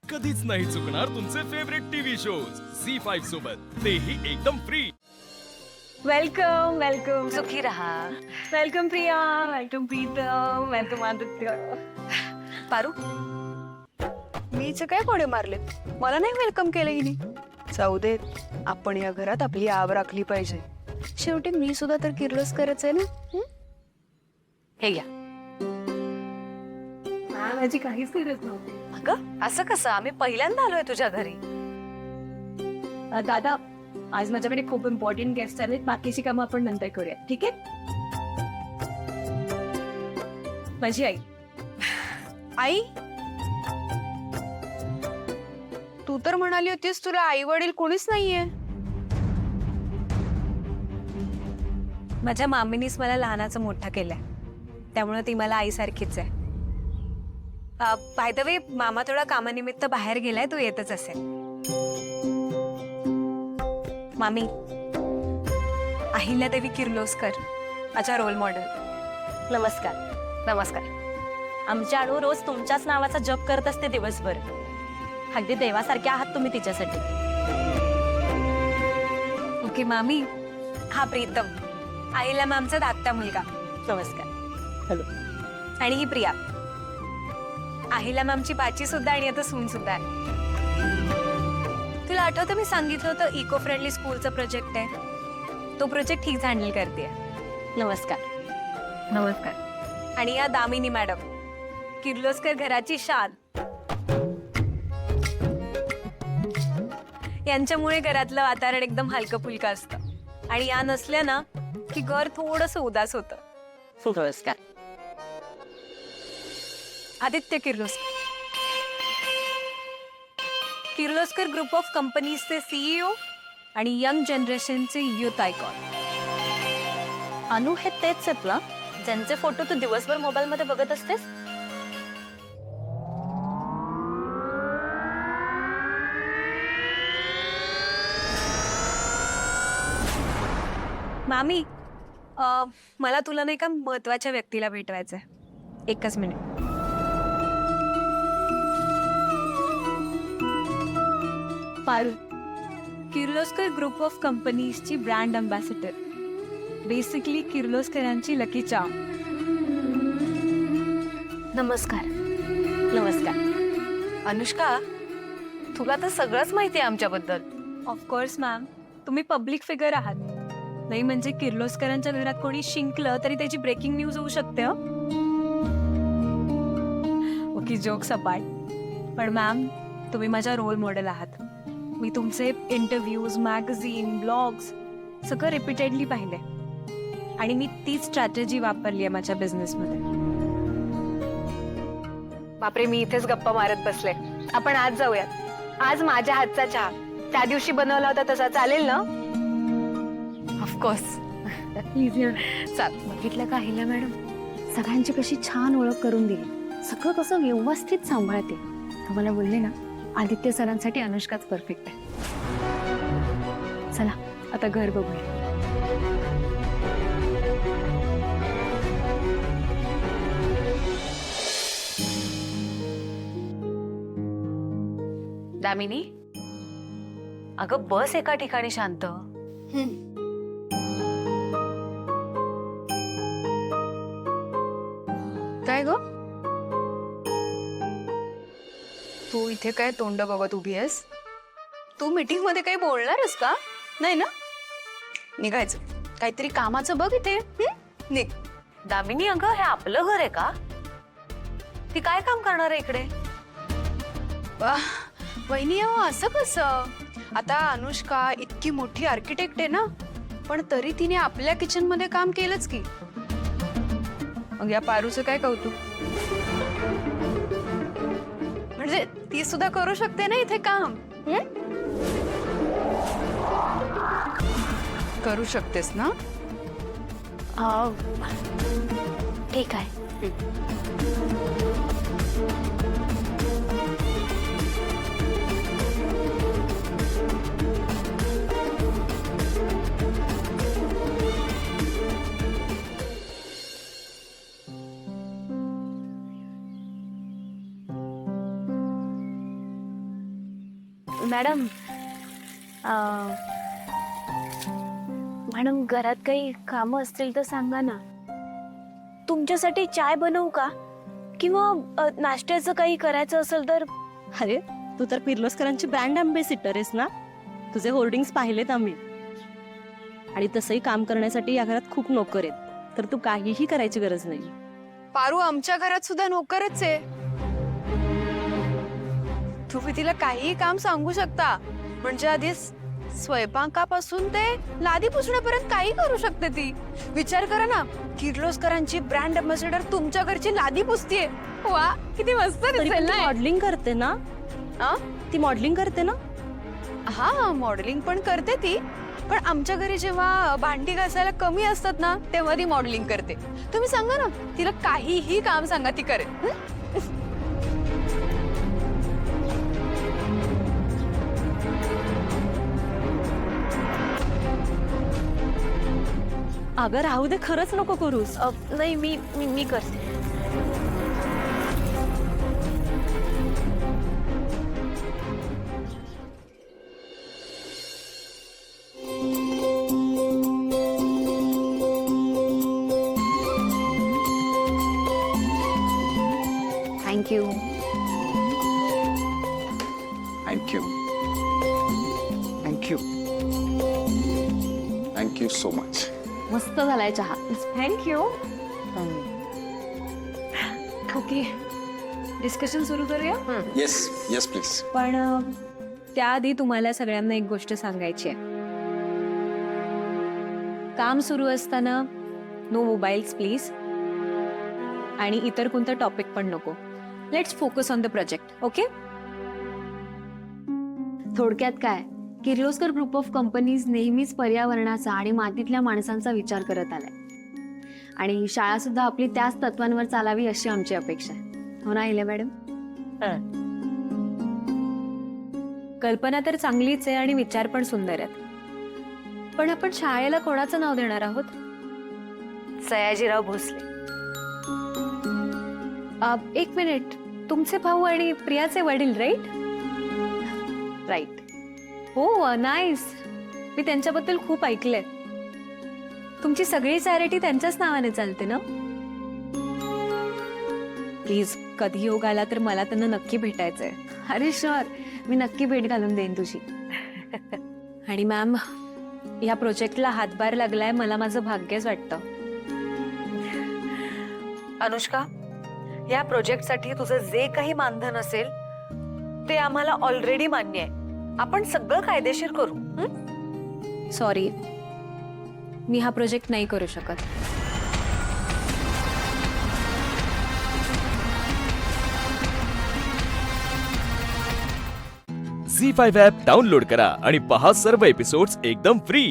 कधीच नाही चुकणार तुमचे फेवरेट टीव्ही शोज झी5 सोबत, तेही एकदम फ्री। वेलकम वेलकम सुखी रहा। Welcome Priya, welcome Pritam, welcome Aditya. Paru, मीच काय कोडे मारले? मला नाही वेलकम केलं हिने। जाऊ देत, आपण या घरात आपली आव राखली पाहिजे। शेवटी मी सुद्धा तर किर्लोस्करच आहे ना। हे घ्या। माझी काहीच गरज नव्हती। अगं असं कसं? आम्ही पहिल्यांदा आलोय तुझ्या घरी। दादा, आज माझ्याकडे खूप इम्पॉर्टंट गेस्ट आलेत, बाकीची कामं आपण नंतर करूया, ठीक आहे? माझी आई। आई, तू तर म्हणाली होतीस तुला आई वडील कोणीच नाहीये। माझ्या मामीनीच मला लहानाचं मोठं केलंय, त्यामुळे ती मला आईसारखीच आहे। बाय द वे, मामा थोडा कामानिमित्त बाहेर गेलाय, तो येतच असेल। मामी, अहिल्यादेवी किर्लोस्कर, माझा रोल मॉडेल। नमस्कार। नमस्कार। आमच्या अणू रोज तुमच्याच नावाचा जप करत असते दिवसभर। अगदी देवासारखे आहात तुम्ही तिच्यासाठी। ओके मामी, हा प्रीतम, आईला मॅमचा धाकटा मुलगा। नमस्कार। हॅलो। आणि ही प्रिया, आहिला मॅमची बाची सुद्धा आणि आता सून सुद्धा आहे। तुला आठवतं मी सांगितलं होतं इको फ्रेंडली स्कूलचा प्रोजेक्ट आहे, तो प्रोजेक्ट हीच हँडल करते। नमस्कार। नमस्कार। आणि या दामिनी मॅडम, किर्लोस्कर घराची शान। यांच्यामुळे घरातलं वातावरण एकदम हलकं फुलकं असतं, आणि या नसल्या ना की घर थोडंसं उदास होतं। नमस्कार। आदित्य किर्लोस्कर, किर्लोस्कर ग्रुप ऑफ कंपनीजचे सीईओ आणि यंग जनरेशनचे युथ आयकॉन। अनु हे तेच आहेत ना ज्यांचे फोटो तू दिवसभर मोबाईल मध्ये बघत असतेस? मामी, मला तुला नाही का महत्वाच्या व्यक्तीला भेटवायचंय, एकच minute. Paru, Kirloskar group of कंपनीजची ब्रँड अम्बॅसिडर, बेसिकली किर्लोस्करांची लकी चार्म। नमस्कार। नमस्कार। अनुष्का, तुला तर सगळंच माहिती आहे आमच्याबद्दल। ऑफकोर्स मॅम, तुम्ही पब्लिक फिगर आहात, नाही म्हणजे किर्लोस्करांच्या घरात कोणी शिंकलं तरी त्याची ब्रेकिंग न्यूज होऊ शकते। ओके, जोक सपाट, पण मॅम तुम्ही माझ्या रोल मॉडेल आहात। मी तुमचे इंटरव्ह्यूज, मॅगझिन, ब्लॉग्स सगळं रिपीटेडली पाहिले, आणि मी तीच स्ट्रॅटेजी वापरली आहे माझ्या बिझनेसमध्ये। बापरे, मी इथेच गप्पा मारत बसले, आपण आज जाऊयात। आज माझ्या हातचा चहा त्या दिवशी बनवला होता तसा चालेल ना? ऑफकोर्स। चाल। बघितलं का हिला मॅडम, सगळ्यांची कशी छान ओळख करून दिली, सगळं कसं व्यवस्थित सांभाळते। मला बोलले ना, आदित्य सरांसाठी अनुष्काच परफेक्ट आहे। चला आता घर बघूया। दामिनी, अगं बस एका ठिकाणी शांत। काय ग, तू इथे काय तोंड बघत उभी आहेस? तू मीटिंग मध्ये काही बोलणारस का? नाही ना? निघायचं, काहीतरी कामाचं बघ इथे। निघ। दामिनी, अगं हे आपलं घर आहे का? ती काय काम करणार आहे इकडे? वहिनी, असं कसं? आता अनुष्का इतकी मोठी आर्किटेक्ट आहे ना, पण तरी तिने आपल्या किचन मध्ये काम केलंच की। मग या पारूचं काय कौतुक? म्हणजे ती सुद्धा करू शकते ना इथे काम। करू शकतेस ना? ठीक आहे। मॅडम मॅडम घरात काही कामं असतील तर सांगा ना. तुमच्यासाठी चाय बनवू का, किंवा नाश्त्याचं काही करायचं असेल तर. अरे तू तर किर्लोस्करांची ब्रँड अँबेसिडर आहेस ना. तुझे होर्डिंग्स पाहिलेत आम्ही. आणि तसंही काम करण्यासाठी या घरात खूप नोकर आहेत, तर तू काहीही करायची गरज नाही. पारू आमच्या घरात सुद्धा नोकरच आहे. तुम्ही तिला काहीही काम सांगू शकता, म्हणजे आधी स्वयंपाकापासून ते लादी पुसण्यापर्यंत काही करू शकते ती. विचार करा ना, किर्लोस्करांची ब्रँड अँबॅसेडर तुमच्या घरची लादी पुसतीये. वा, किती मस्त दिसेल ना. मॉडेलिंग करते ना. आ? ती मॉडेलिंग करते ना. हा, मॉडेलिंग पण करते ती. पण आमच्या घरी जेव्हा भांडी घासायला कमी असतात ना, तेव्हा ती मॉडेलिंग करते. तुम्ही सांगा ना, तिला काहीही काम सांगा, ती करेल. अगं राहू दे, खरंच नको करूस. नाही, मी करते. Thank you. Thank you thank you thank you so much. मस्त झालाय चहा. थँक्यू. ओके, डिस्कशन सुरू करूया. Yes yes please. पण त्याआधी तुम्हाला सगळ्यांना एक गोष्ट सांगायची आहे. काम सुरू असताना नो मोबाईल्स प्लीज, आणि इतर कोणतं टॉपिक पण नको. Let's focus on the project. Okay. थोडक्यात काय, किर्लोस्कर ग्रुप ऑफ कंपनीज नेहमीच पर्यावरणाचा आणि मातीतल्या माणसांचा विचार करत आलाय. आणि शाळा सुद्धा आपली त्याच तत्वांवर चालावी अशी आमची अपेक्षा आहे. हो ना इले मॅडम? कल्पना तर चांगलीच आहे आणि विचार पण सुंदर आहेत. पण आपण शाळेला कोणाचं नाव देणार आहोत? सयाजीराव भोसले. एक मिनिट, तुमचे भाऊ आणि प्रियाचे वडील, राईट? राईट. हो, नाईस. मी त्यांच्याबद्दल खूप ऐकलंय. तुमची सगळी चॅरिटी त्यांच्याच नावाने चालते ना? प्लीज, कधी योग आला तर मला त्यांना नक्की भेटायचंय. अरे शुअर, मी नक्की भेट घालून देईन तुझी. आणि मॅम, या प्रोजेक्टला हातभार लागलाय, मला माझं भाग्यच वाटतं. अनुष्का, या प्रोजेक्टसाठी तुझं जे काही मानधन असेल ते आम्हाला ऑलरेडी मान्य आहे. आपण सगळं कायदेशीर करू. सॉरी, मी हा प्रोजेक्ट नाही करू शकत. झी 5 ॲप डाउनलोड करा आणि पहा सर्व एपिसोड्स एकदम फ्री.